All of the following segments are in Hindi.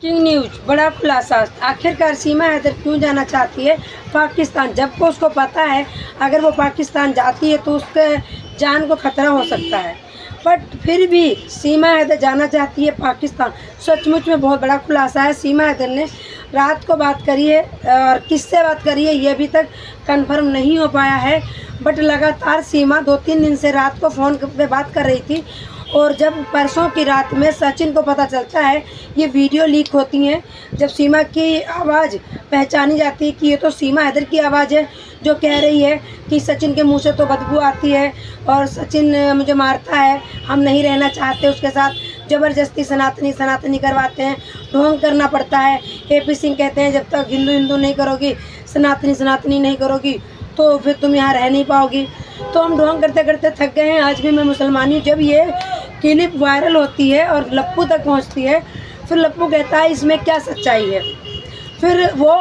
किंग न्यूज बड़ा खुलासा। आखिरकार सीमा हैदर क्यों जाना चाहती है पाकिस्तान, जबकि उसको पता है अगर वो पाकिस्तान जाती है तो उसके जान को खतरा हो सकता है, बट फिर भी सीमा हैदर जाना चाहती है पाकिस्तान। सचमुच में बहुत बड़ा खुलासा है। सीमा हैदर ने रात को बात करी है और किससे बात करी है ये अभी तक कंफर्म नहीं हो पाया है, बट लगातार सीमा 2-3 दिन से रात को फ़ोन पे बात कर रही थी। और जब परसों की रात में सचिन को पता चलता है, ये वीडियो लीक होती हैं, जब सीमा की आवाज़ पहचानी जाती है कि ये तो सीमा हैदर की आवाज़ है जो कह रही है कि सचिन के मुंह से तो बदबू आती है और सचिन मुझे मारता है, हम नहीं रहना चाहते उसके साथ, ज़बरदस्ती सनातनी करवाते हैं, ढोंग करना पड़ता है। AP सिंह कहते हैं जब तक हिंदू नहीं करोगी, सनातनी नहीं करोगी तो फिर तुम यहाँ रह नहीं पाओगी। तो हम ढोंग करते करते थक गए हैं। आज भी मैं मुसलमानी, जब ये क्लिप वायरल होती है और लप्पू तक पहुँचती है, फिर लप्पू कहता है इसमें क्या सच्चाई है। फिर वो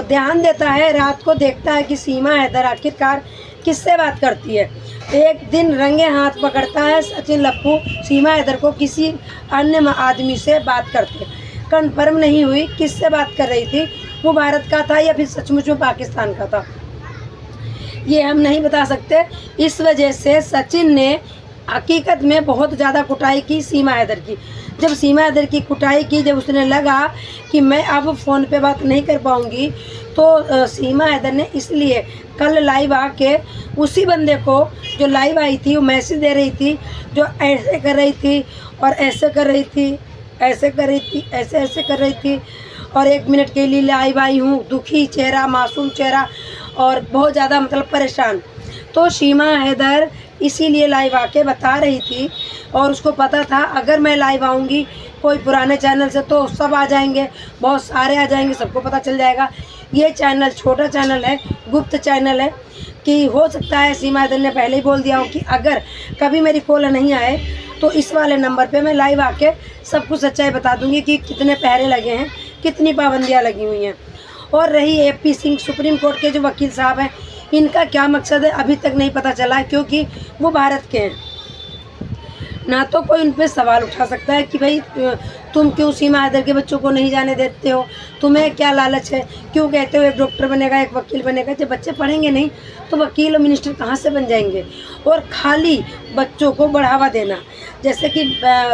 ध्यान देता है, रात को देखता है कि सीमा हैदर आखिरकार किससे बात करती है। एक दिन रंगे हाथ पकड़ता है सचिन लप्पू सीमा हैदर को किसी अन्य आदमी से बात करते। कन्फर्म नहीं हुई किससे बात कर रही थी, वो भारत का था या फिर सचमुच में पाकिस्तान का था, ये हम नहीं बता सकते। इस वजह से सचिन ने हकीकत में बहुत ज़्यादा कुटाई की सीमा हैदर की। जब सीमा हैदर की कुटाई की, जब उसने लगा कि मैं अब फ़ोन पे बात नहीं कर पाऊँगी, तो सीमा हैदर ने इसलिए कल लाइव आके उसी बंदे को जो लाइव आई थी वो मैसेज दे रही थी, जो ऐसे कर रही थी और ऐसे कर रही थी, ऐसे कर रही थी, ऐसे कर रही थी, और 1 मिनट के लिए लाइव आई हूँ, दुखी चेहरा, मासूम चेहरा और बहुत ज़्यादा मतलब परेशान। तो सीमा हैदर इसीलिए लाइव आके बता रही थी और उसको पता था अगर मैं लाइव आऊँगी कोई पुराने चैनल से तो सब आ जाएंगे, बहुत सारे आ जाएंगे, सबको पता चल जाएगा। ये चैनल छोटा चैनल है, गुप्त चैनल है, कि हो सकता है सीमा हैदर ने पहले ही बोल दिया हो कि अगर कभी मेरी कॉल नहीं आए तो इस वाले नंबर पे मैं लाइव आके सब कुछ सच्चाई बता दूंगी कि कितने पहरे लगे हैं, कितनी पाबंदियाँ लगी हुई हैं। और रही AP सिंह, सुप्रीम कोर्ट के जो वकील साहब हैं, इनका क्या मकसद है अभी तक नहीं पता चला है, क्योंकि वो भारत के हैं। ना तो कोई उन पर सवाल उठा सकता है कि भाई तुम क्यों सीमा हैदर के बच्चों को नहीं जाने देते हो, तुम्हें क्या लालच है, क्यों कहते हो एक डॉक्टर बनेगा एक वकील बनेगा। जब बच्चे पढ़ेंगे नहीं तो वकील और मिनिस्टर कहाँ से बन जाएंगे। और खाली बच्चों को बढ़ावा देना, जैसे कि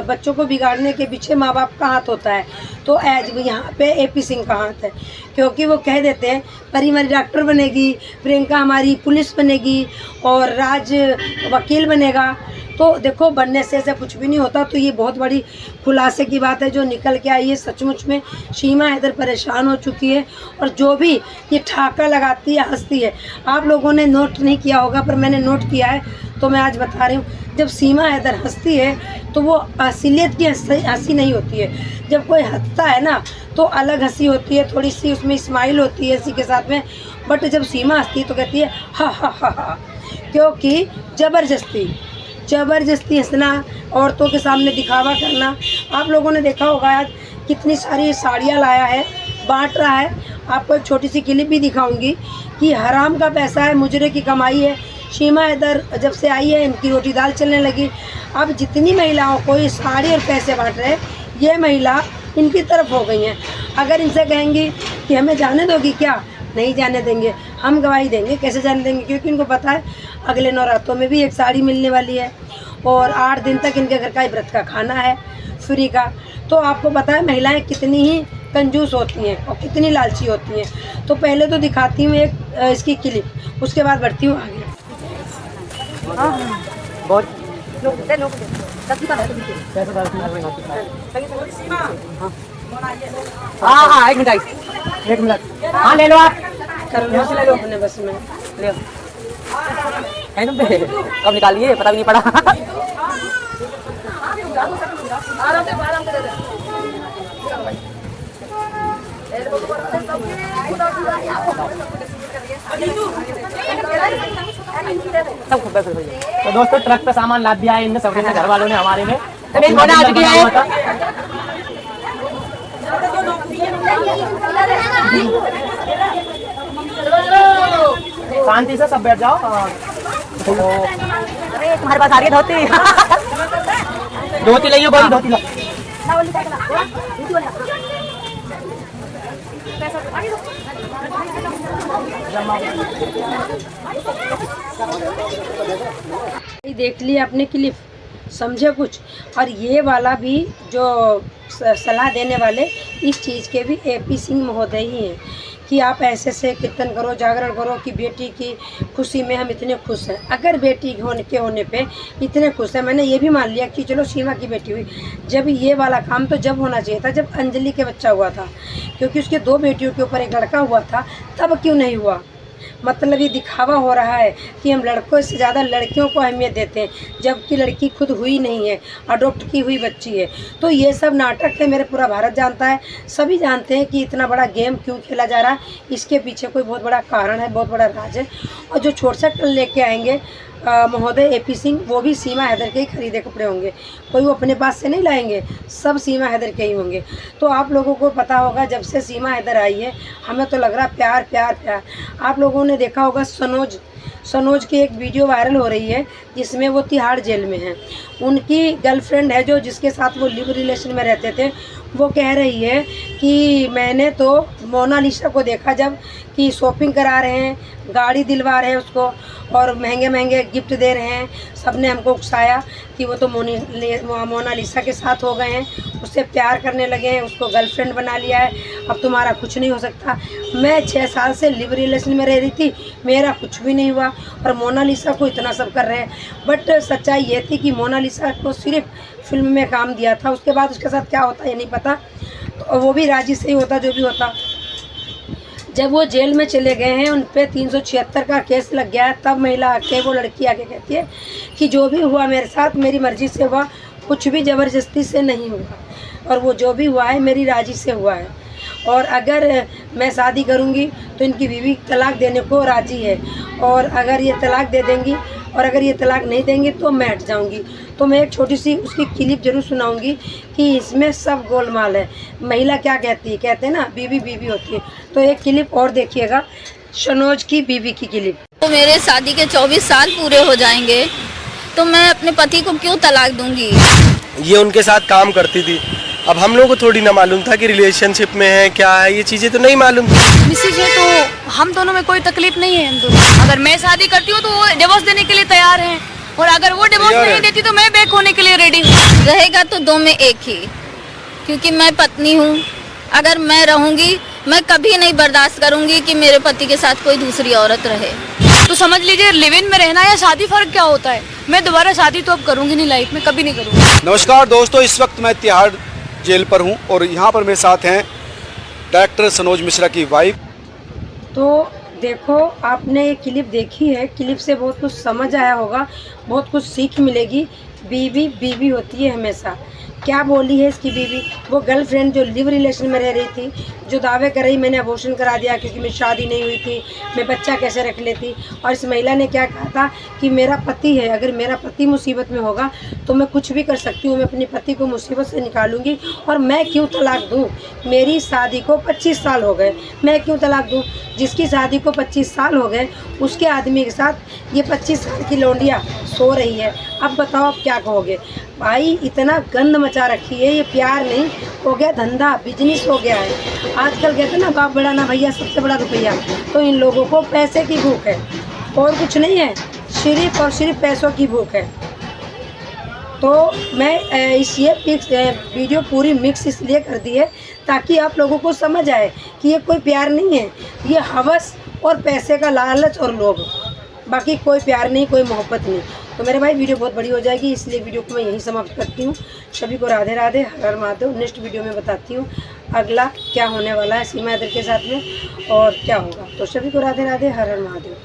बच्चों को बिगाड़ने के पीछे माँ बाप का हाथ होता है, तो एज यहाँ पे AP सिंह का हाथ है, क्योंकि वो कह देते हैं परी हमारी डॉक्टर बनेगी, प्रियंका हमारी पुलिस बनेगी और राज वकील बनेगा। तो देखो बनने से ऐसा कुछ भी नहीं होता। तो ये बहुत बड़ी खुलासे की बात है जो निकल के आई है। सचमुच में सीमा हैदर परेशान हो चुकी है और जो भी ये ठाका लगाती है, हंसती है। आप लोगों ने नोट नहीं किया होगा पर मैंने नोट किया है, तो मैं आज बता रही हूँ। जब सीमा हैदर हंसती है तो वो असलियत की हंसी नहीं होती है। जब कोई हंसता है ना तो अलग हंसी होती है, थोड़ी सी उसमें स्माइल होती है हंसी के साथ में, बट जब सीमा हंसती है तो कहती है हा हा हा हा, क्योंकि ज़बरदस्ती हंसना, औरतों के सामने दिखावा करना। आप लोगों ने देखा होगा आज कितनी सारी साड़ियाँ लाया है, बांट रहा है। आपको एक छोटी सी क्लिप भी दिखाऊंगी कि हराम का पैसा है, मुजरे की कमाई है। सीमा हैदर जब से आई है इनकी रोटी दाल चलने लगी। अब जितनी महिलाओं को ये साड़ी और पैसे बांट रहे, ये महिला इनकी तरफ हो गई हैं। अगर इनसे कहेंगी कि हमें जाने दोगी क्या, नहीं जाने देंगे, हम गवाही देंगे। कैसे जाने देंगे, क्योंकि इनको पता है अगले नवरात्रों में भी एक साड़ी मिलने वाली है और 8 दिन तक इनके घर का व्रत का खाना है फ्री का। तो आपको पता है महिलाएं कितनी ही कंजूस होती हैं और कितनी लालची होती हैं। तो पहले तो दिखाती हूँ एक इसकी क्लिप, उसके बाद बढ़ती हूँ आगे। हाँ एक मिनट हाँ ले लो आप, कर लो ले लो अपने बस में ले लो। है तुम पे कब निकालिए पता भी नहीं पड़ा। तो दोस्तों ट्रक पे सामान लाद दिया है इनने, सब घर वालों ने हमारे में। शांति से सब बैठ जाओ। अरे तुम्हारे पास आ रही है धोती। धोती ले, बड़ी धोती लो। देख लिया आपने क्लिप, समझे कुछ। और ये वाला भी जो सलाह देने वाले इस चीज़ के भी AP सिंह महोदय ही हैं कि आप ऐसे से कीर्तन करो, जागरण करो कि बेटी की खुशी में हम इतने खुश हैं। अगर बेटी के होने पे इतने खुश हैं, मैंने ये भी मान लिया कि चलो सीमा की बेटी हुई, जब ये वाला काम तो जब होना चाहिए था जब अंजलि के बच्चा हुआ था, क्योंकि उसके 2 बेटियों के ऊपर एक लड़का हुआ था, तब क्यों नहीं हुआ। मतलब ये दिखावा हो रहा है कि हम लड़कों से ज़्यादा लड़कियों को अहमियत देते हैं, जबकि लड़की खुद हुई नहीं है, अडॉप्ट की हुई बच्ची है। तो ये सब नाटक है, मेरे पूरा भारत जानता है, सभी जानते हैं कि इतना बड़ा गेम क्यों खेला जा रहा है। इसके पीछे कोई बहुत बड़ा कारण है, बहुत बड़ा राज है। और जो छोट सा कल लेके आएंगे महोदय AP सिंह, वो भी सीमा हैदर के ही खरीदे कपड़े होंगे, कोई वो अपने पास से नहीं लाएंगे, सब सीमा हैदर के ही होंगे। तो आप लोगों को पता होगा जब से सीमा हैदर आई है, हमें तो लग रहा प्यार प्यार प्यार। आप लोगों ने देखा होगा सनोज की एक वीडियो वायरल हो रही है जिसमें वो तिहाड़ जेल में हैं। उनकी गर्लफ्रेंड है जो जिसके साथ वो लिव रिलेशन में रहते थे, वो कह रही है कि मैंने तो मोनालिसा को देखा जब कि शॉपिंग करा रहे हैं, गाड़ी दिलवा रहे हैं उसको और महंगे महंगे गिफ्ट दे रहे हैं। सबने हमको उकसाया कि वो तो मोनालिसा के साथ हो गए हैं, उससे प्यार करने लगे हैं, उसको गर्लफ्रेंड बना लिया है, अब तुम्हारा कुछ नहीं हो सकता। मैं 6 साल से लिव रिलेशन में रह रही थी, मेरा कुछ भी नहीं हुआ और मोनालिसा को इतना सब कर रहे हैं। बट सच्चाई ये थी कि मोनालिसा को सिर्फ फिल्म में काम दिया था, उसके बाद उसके साथ क्या होता ये नहीं पता, तो वो भी राजी से ही होता जो भी होता। जब वो जेल में चले गए हैं, उन पे 376 का केस लग गया है, तब महिला आके वो लड़की आके कहती है कि जो भी हुआ मेरे साथ मेरी मर्ज़ी से हुआ, कुछ भी ज़बरदस्ती से नहीं हुआ, और वो जो भी हुआ है मेरी राज़ी से हुआ है। और अगर मैं शादी करूंगी तो इनकी बीवी तलाक देने को राज़ी है, और अगर ये तलाक दे देंगी और अगर ये तलाक नहीं देंगे तो मैं हट जाऊंगी। तो मैं एक छोटी सी उसकी क्लिप जरूर सुनाऊंगी कि इसमें सब गोलमाल है। महिला क्या कहती है, कहते हैं ना बीवी बीवी होती है। तो एक क्लिप और देखिएगा, सनोज की बीवी की क्लिप। तो मेरे शादी के 24 साल पूरे हो जाएंगे तो मैं अपने पति को क्यों तलाक दूंगी। ये उनके साथ काम करती थी, अब हम लोगों को थोड़ी ना मालूम था कि रिलेशनशिप में है क्या है, ये चीज़ें तो नहीं मालूम थी। मिसेज है तो हम दोनों में कोई तकलीफ नहीं है। हम दोनों, अगर मैं शादी करती हूँ तो वो डिवोर्स देने के लिए तैयार हैं, और अगर वो डिवोर्स नहीं देती तो मैं बैक होने के लिए रेडी हूँ। रहेगा तो 2 में 1 ही, क्योंकि मैं पत्नी हूँ। अगर मैं रहूंगी, मैं कभी नहीं बर्दाश्त करूंगी कि मेरे पति के साथ कोई दूसरी औरत रहे। तो समझ लीजिए लिव इन में रहना या शादी फर्क क्या होता है। मैं दोबारा शादी तो अब करूंगी नहीं, लाइफ में कभी नहीं करूंगी। नमस्कार दोस्तों, इस वक्त मैं तिहाड़ जेल पर हूं और यहाँ पर मेरे साथ हैं डायरेक्टर सनोज मिश्रा की वाइफ। तो देखो, आपने ये क्लिप देखी है, क्लिप से बहुत कुछ समझ आया होगा, बहुत कुछ सीख मिलेगी। बीवी बीवी होती है हमेशा। क्या बोली है इसकी बीवी, वो गर्लफ्रेंड जो लिव रिलेशन में रह रही थी, जो दावे कर रही मैंने अबॉर्शन करा दिया क्योंकि मेरी शादी नहीं हुई थी, मैं बच्चा कैसे रख लेती। और इस महिला ने क्या कहा था कि मेरा पति है, अगर मेरा पति मुसीबत में होगा तो मैं कुछ भी कर सकती हूँ, मैं अपने पति को मुसीबत से निकालूंगी और मैं क्यों तलाक दूँ। मेरी शादी को 25 साल हो गए, मैं क्यों तलाक दूँ। जिसकी शादी को 25 साल हो गए उसके आदमी के साथ ये 25 साल की लौंडिया सो रही है। अब बताओ आप क्या कहोगे। भाई इतना गंद मचा रखी है, ये प्यार नहीं, हो गया धंधा, बिजनेस हो गया है। आजकल कहते हैं ना बाप बड़ा ना भैया, सबसे बड़ा रुपया। तो इन लोगों को पैसे की भूख है और कुछ नहीं है, सिर्फ और सिर्फ पैसों की भूख है। तो मैं ये वीडियो पूरी मिक्स इसलिए कर दी है ताकि आप लोगों को समझ आए कि ये कोई प्यार नहीं है, ये हवस और पैसे का लालच और लोभ, बाकी कोई प्यार नहीं, कोई मोहब्बत नहीं। तो मेरे भाई वीडियो बहुत बड़ी हो जाएगी, इसलिए वीडियो को मैं यहीं समाप्त करती हूँ। सभी को राधे राधे, हर हर महादेव। नेक्स्ट वीडियो में बताती हूँ अगला क्या होने वाला है सीमा हैदर के साथ में और क्या होगा। तो सभी को राधे राधे, हर हर महादेव।